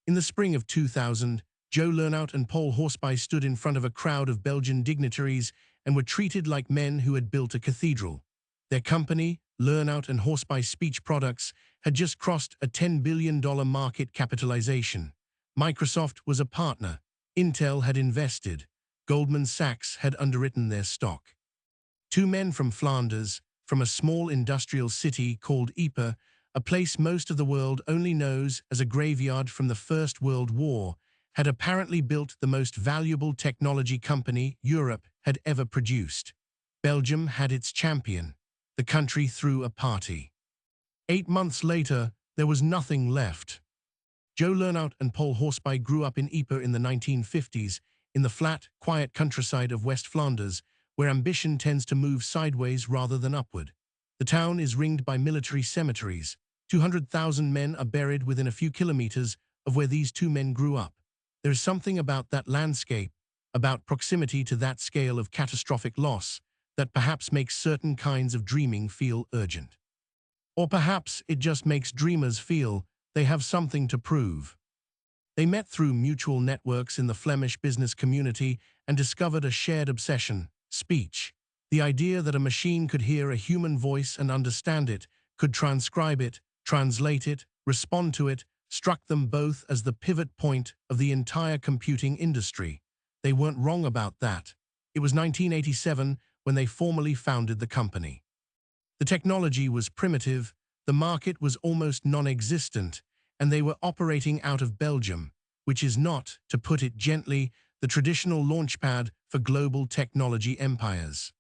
In the spring of 2000, Joe Lernout and Paul Horsby stood in front of a crowd of Belgian dignitaries and were treated like men who had built a cathedral. Their company, Lernout and Horsby Speech Products, had just crossed a $10 billion market capitalization. Microsoft was a partner. Intel had invested. Goldman Sachs had underwritten their stock. Two men from Flanders, from a small industrial city called Ypres, a place most of the world only knows as a graveyard from the First World War, had apparently built the most valuable technology company Europe had ever produced. Belgium had its champion. The country threw a party. 8 months later, there was nothing left. Joe Lernout and Paul Horsby grew up in Ypres in the 1950s, in the flat, quiet countryside of West Flanders, where ambition tends to move sideways rather than upward. The town is ringed by military cemeteries. 200,000 men are buried within a few kilometers of where these two men grew up. There is something about that landscape, about proximity to that scale of catastrophic loss, that perhaps makes certain kinds of dreaming feel urgent. Or perhaps it just makes dreamers feel they have something to prove. They met through mutual networks in the Flemish business community and discovered a shared obsession: speech. The idea that a machine could hear a human voice and understand it, could transcribe it, translate it, respond to it, struck them both as the pivot point of the entire computing industry. They weren't wrong about that. It was 1987 when they formally founded the company. The technology was primitive, the market was almost non-existent, and they were operating out of Belgium, which is not, to put it gently, the traditional launchpad for global technology empires.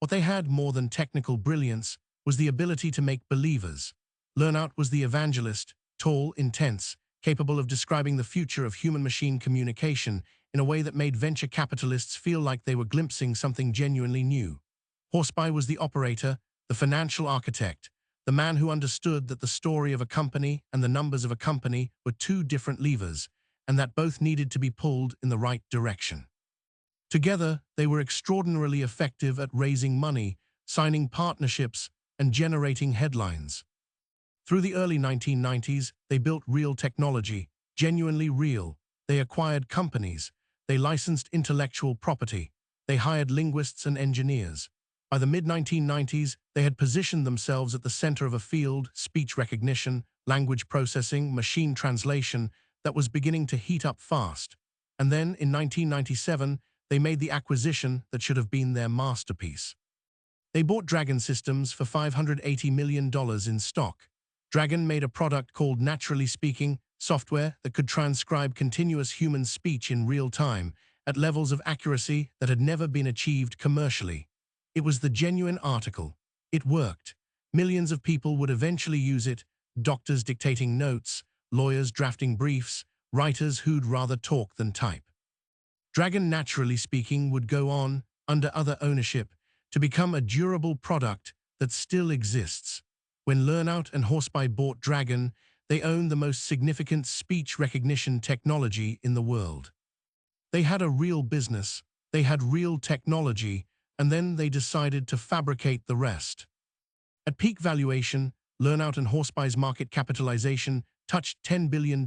What they had more than technical brilliance was the ability to make believers. Lernout was the evangelist, tall, intense, capable of describing the future of human-machine communication in a way that made venture capitalists feel like they were glimpsing something genuinely new. Horsby was the operator, the financial architect, the man who understood that the story of a company and the numbers of a company were two different levers, and that both needed to be pulled in the right direction. Together, they were extraordinarily effective at raising money, signing partnerships, and generating headlines. Through the early 1990s, they built real technology, genuinely real. They acquired companies. They licensed intellectual property. They hired linguists and engineers. By the mid-1990s, they had positioned themselves at the center of a field, speech recognition, language processing, machine translation, that was beginning to heat up fast. And then, in 1997, they made the acquisition that should have been their masterpiece. They bought Dragon Systems for $580 million in stock. Dragon made a product called Naturally Speaking, software that could transcribe continuous human speech in real time at levels of accuracy that had never been achieved commercially. It was the genuine article. It worked. Millions of people would eventually use it, doctors dictating notes, lawyers drafting briefs, writers who'd rather talk than type. Dragon Naturally Speaking would go on, under other ownership, to become a durable product that still exists. When Lernout and Horsby bought Dragon, they owned the most significant speech recognition technology in the world. They had a real business, they had real technology, and then they decided to fabricate the rest. At peak valuation, Lernout and Horsby's market capitalization touched $10 billion,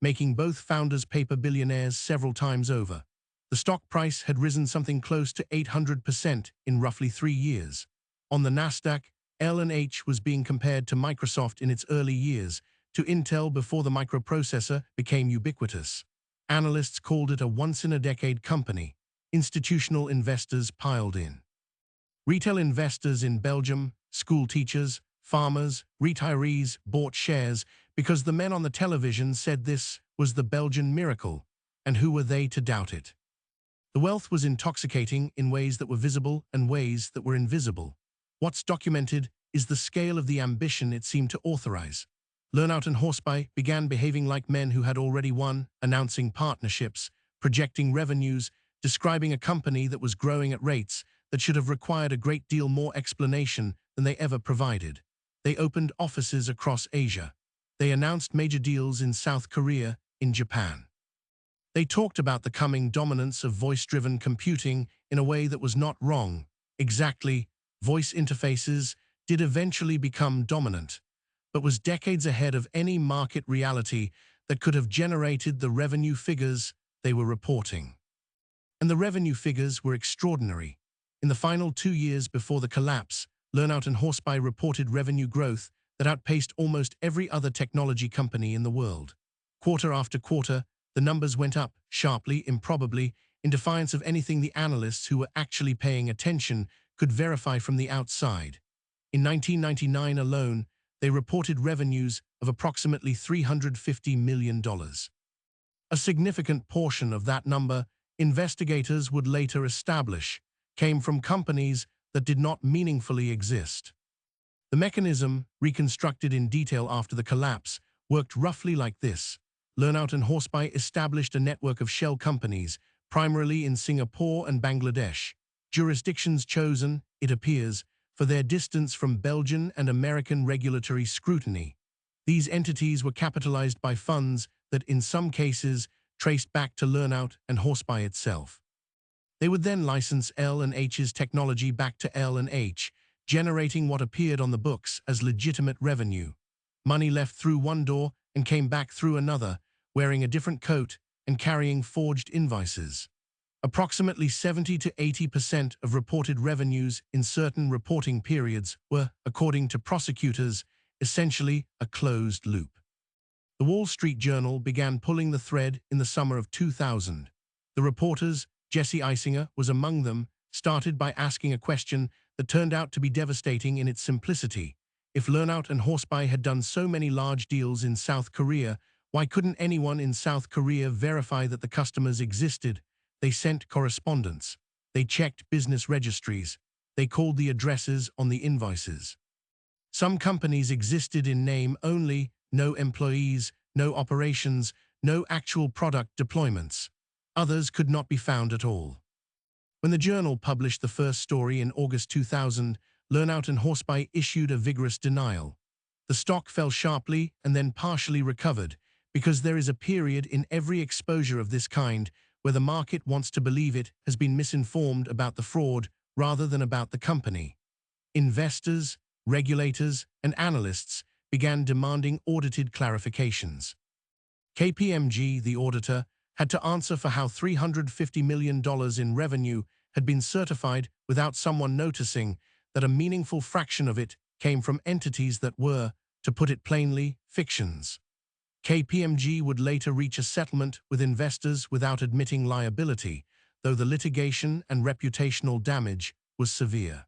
making both founders paper billionaires several times over. The stock price had risen something close to 800% in roughly 3 years. On the Nasdaq, L&H was being compared to Microsoft in its early years, to Intel before the microprocessor became ubiquitous. Analysts called it a once-in-a-decade company. Institutional investors piled in. Retail investors in Belgium, school teachers, farmers, retirees bought shares because the men on the television said this was the Belgian miracle, and who were they to doubt it? The wealth was intoxicating in ways that were visible and ways that were invisible. What's documented is the scale of the ambition it seemed to authorize. Lernout and Horsby began behaving like men who had already won, announcing partnerships, projecting revenues, describing a company that was growing at rates that should have required a great deal more explanation than they ever provided. They opened offices across Asia. They announced major deals in South Korea, in Japan. They talked about the coming dominance of voice-driven computing in a way that was not wrong. Exactly, voice interfaces did eventually become dominant, but was decades ahead of any market reality that could have generated the revenue figures they were reporting. And the revenue figures were extraordinary. In the final 2 years before the collapse, Learnout and Horsebuy reported revenue growth that outpaced almost every other technology company in the world. Quarter after quarter, the numbers went up, sharply, improbably, in defiance of anything the analysts who were actually paying attention could verify from the outside. In 1999 alone, they reported revenues of approximately $350 million. A significant portion of that number, investigators would later establish, came from companies that did not meaningfully exist. The mechanism, reconstructed in detail after the collapse, worked roughly like this. Learnout and Horsebuy established a network of shell companies, primarily in Singapore and Bangladesh, jurisdictions chosen, it appears, for their distance from Belgian and American regulatory scrutiny. These entities were capitalized by funds that, in some cases, traced back to Learnout and Horsebuy itself. They would then license L&H's technology back to L&H, generating what appeared on the books as legitimate revenue. Money left through one door and came back through another, wearing a different coat and carrying forged invoices. Approximately 70 to 80% of reported revenues in certain reporting periods were, according to prosecutors, essentially a closed loop. The Wall Street Journal began pulling the thread in the summer of 2000. The reporters, Jesse Eisinger was among them, started by asking a question that turned out to be devastating in its simplicity. If Learnout and Horsebuy had done so many large deals in South Korea, why couldn't anyone in South Korea verify that the customers existed? They sent correspondence. They checked business registries. They called the addresses on the invoices. Some companies existed in name only, no employees, no operations, no actual product deployments. Others could not be found at all. When the Journal published the first story in August 2000, Learnout and Horsebuy issued a vigorous denial. The stock fell sharply and then partially recovered, because there is a period in every exposure of this kind where the market wants to believe it has been misinformed about the fraud rather than about the company. Investors, regulators, and analysts began demanding audited clarifications. KPMG, the auditor, had to answer for how $350 million in revenue had been certified without someone noticing that a meaningful fraction of it came from entities that were, to put it plainly, fictions. KPMG would later reach a settlement with investors without admitting liability, though the litigation and reputational damage was severe.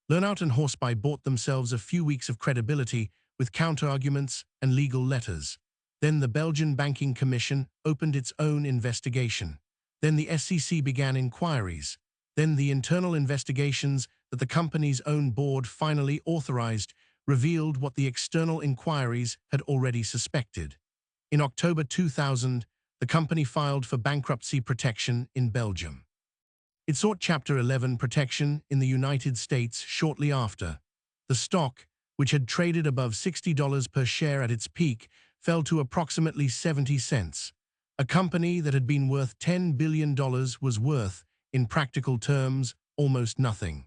Learnout and Horsebuy bought themselves a few weeks of credibility with counterarguments and legal letters. Then the Belgian Banking Commission opened its own investigation. Then the SEC began inquiries. Then the internal investigations that the company's own board finally authorized revealed what the external inquiries had already suspected. In October 2000, the company filed for bankruptcy protection in Belgium. It sought Chapter 11 protection in the United States shortly after. The stock, which had traded above $60 per share at its peak, fell to approximately 70 cents. A company that had been worth $10 billion was worth, in practical terms, almost nothing.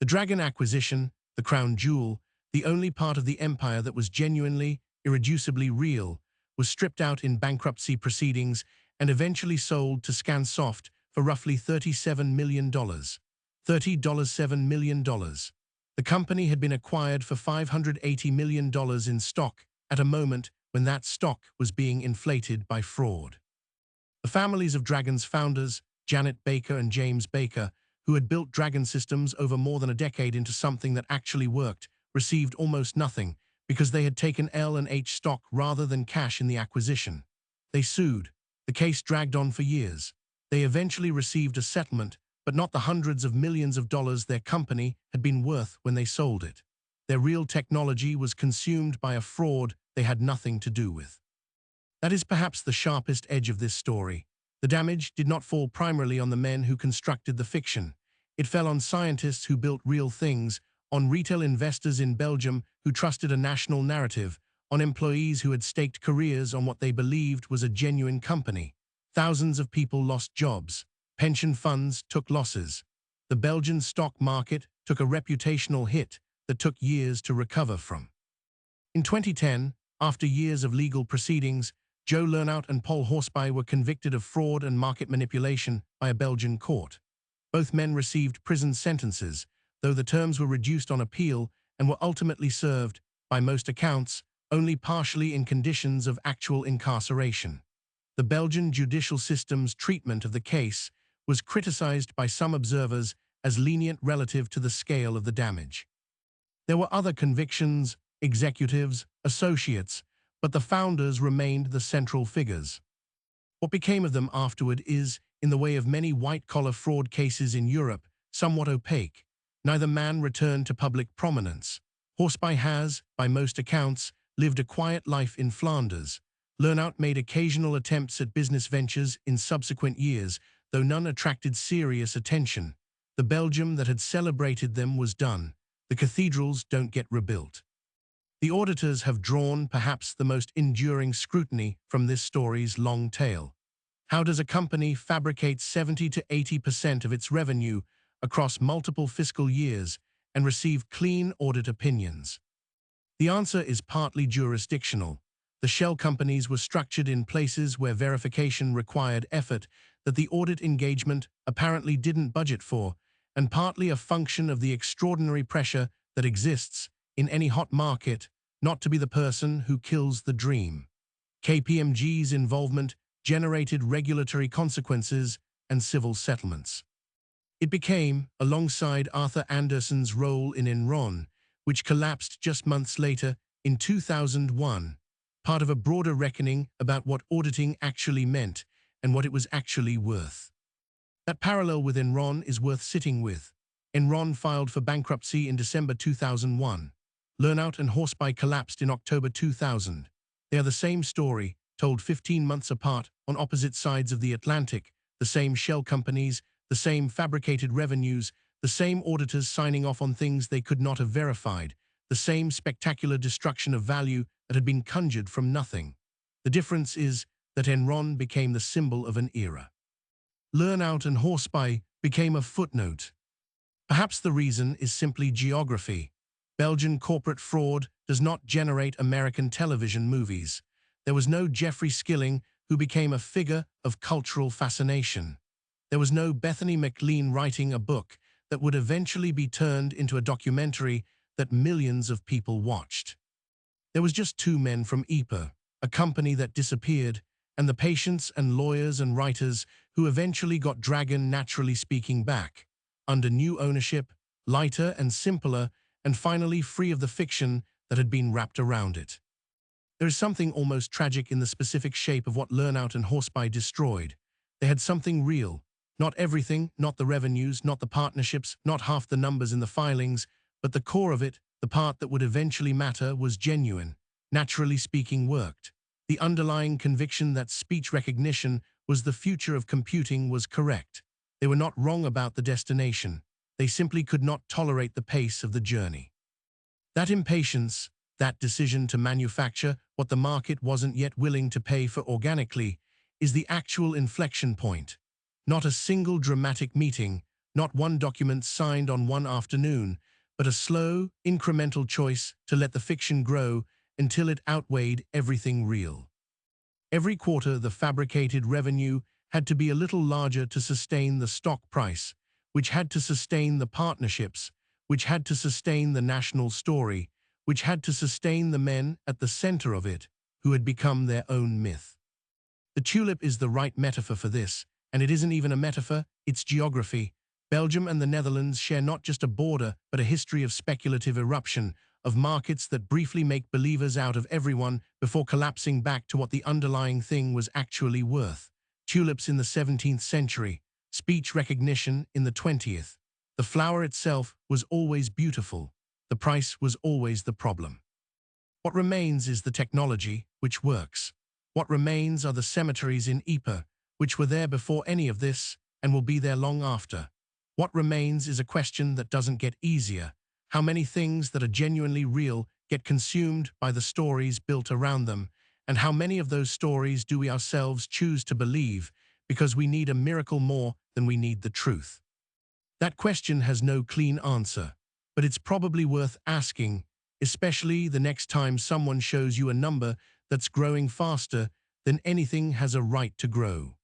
The Dragon acquisition, the crown jewel, the only part of the empire that was genuinely, irreducibly real, was stripped out in bankruptcy proceedings and eventually sold to Scansoft for roughly $37 million. $30.7 million. The company had been acquired for $580 million in stock at a moment when that stock was being inflated by fraud. The families of Dragon's founders, Janet Baker and James Baker, who had built Dragon Systems over more than a decade into something that actually worked, received almost nothing because they had taken L&H stock rather than cash in the acquisition. They sued. The case dragged on for years. They eventually received a settlement, but not the hundreds of millions of dollars their company had been worth when they sold it. Their real technology was consumed by a fraud they had nothing to do with. That is perhaps the sharpest edge of this story. The damage did not fall primarily on the men who constructed the fiction. It fell on scientists who built real things, on retail investors in Belgium who trusted a national narrative, on employees who had staked careers on what they believed was a genuine company. Thousands of people lost jobs. Pension funds took losses. The Belgian stock market took a reputational hit that took years to recover from. In 2010, after years of legal proceedings, Joe Lernout and Paul Horsby were convicted of fraud and market manipulation by a Belgian court. Both men received prison sentences, though the terms were reduced on appeal and were ultimately served, by most accounts, only partially in conditions of actual incarceration. The Belgian judicial system's treatment of the case was criticized by some observers as lenient relative to the scale of the damage. There were other convictions, executives, associates, but the founders remained the central figures. What became of them afterward is, in the way of many white-collar fraud cases in Europe, somewhat opaque. Neither man returned to public prominence. Horsby has, by most accounts, lived a quiet life in Flanders. Lernout made occasional attempts at business ventures in subsequent years, though none attracted serious attention. The Belgium that had celebrated them was done. The cathedrals don't get rebuilt. The auditors have drawn perhaps the most enduring scrutiny from this story's long tail. How does a company fabricate 70 to 80% of its revenue across multiple fiscal years and receive clean audit opinions? The answer is partly jurisdictional. The shell companies were structured in places where verification required effort that the audit engagement apparently didn't budget for, and partly a function of the extraordinary pressure that exists in any hot market not to be the person who kills the dream. KPMG's involvement generated regulatory consequences and civil settlements. It became, alongside Arthur Andersen's role in Enron, which collapsed just months later in 2001, part of a broader reckoning about what auditing actually meant and what it was actually worth. That parallel with Enron is worth sitting with. Enron filed for bankruptcy in December 2001. Lernout and Horsby collapsed in October 2000. They are the same story, told 15 months apart on opposite sides of the Atlantic, the same shell companies, the same fabricated revenues, the same auditors signing off on things they could not have verified, the same spectacular destruction of value that had been conjured from nothing. The difference is that Enron became the symbol of an era. Lernout and Horsby became a footnote. Perhaps the reason is simply geography. Belgian corporate fraud does not generate American television movies. There was no Jeffrey Skilling who became a figure of cultural fascination. There was no Bethany McLean writing a book that would eventually be turned into a documentary that millions of people watched. There was just two men from Ypres, a company that disappeared, and the patients and lawyers and writers who eventually got Dragon Naturally Speaking back, under new ownership, lighter and simpler, and finally free of the fiction that had been wrapped around it. There is something almost tragic in the specific shape of what Lernout and Horsby destroyed. They had something real. Not everything, not the revenues, not the partnerships, not half the numbers in the filings, but the core of it, the part that would eventually matter, was genuine. Naturally Speaking worked. The underlying conviction that speech recognition was the future of computing was correct. They were not wrong about the destination. They simply could not tolerate the pace of the journey. That impatience, that decision to manufacture what the market wasn't yet willing to pay for organically, is the actual inflection point. Not a single dramatic meeting, not one document signed on one afternoon, but a slow, incremental choice to let the fiction grow until it outweighed everything real. Every quarter, the fabricated revenue had to be a little larger to sustain the stock price, which had to sustain the partnerships, which had to sustain the national story, which had to sustain the men at the center of it, who had become their own myth. The tulip is the right metaphor for this, and it isn't even a metaphor, it's geography. Belgium and the Netherlands share not just a border, but a history of speculative eruption, of markets that briefly make believers out of everyone before collapsing back to what the underlying thing was actually worth. Tulips in the 17th century, speech recognition in the 20th. The flower itself was always beautiful. The price was always the problem. What remains is the technology, which works. What remains are the cemeteries in Ypres, which were there before any of this and will be there long after. What remains is a question that doesn't get easier. How many things that are genuinely real get consumed by the stories built around them, and how many of those stories do we ourselves choose to believe because we need a miracle more than we need the truth? That question has no clean answer, but it's probably worth asking, especially the next time someone shows you a number that's growing faster then anything has a right to grow.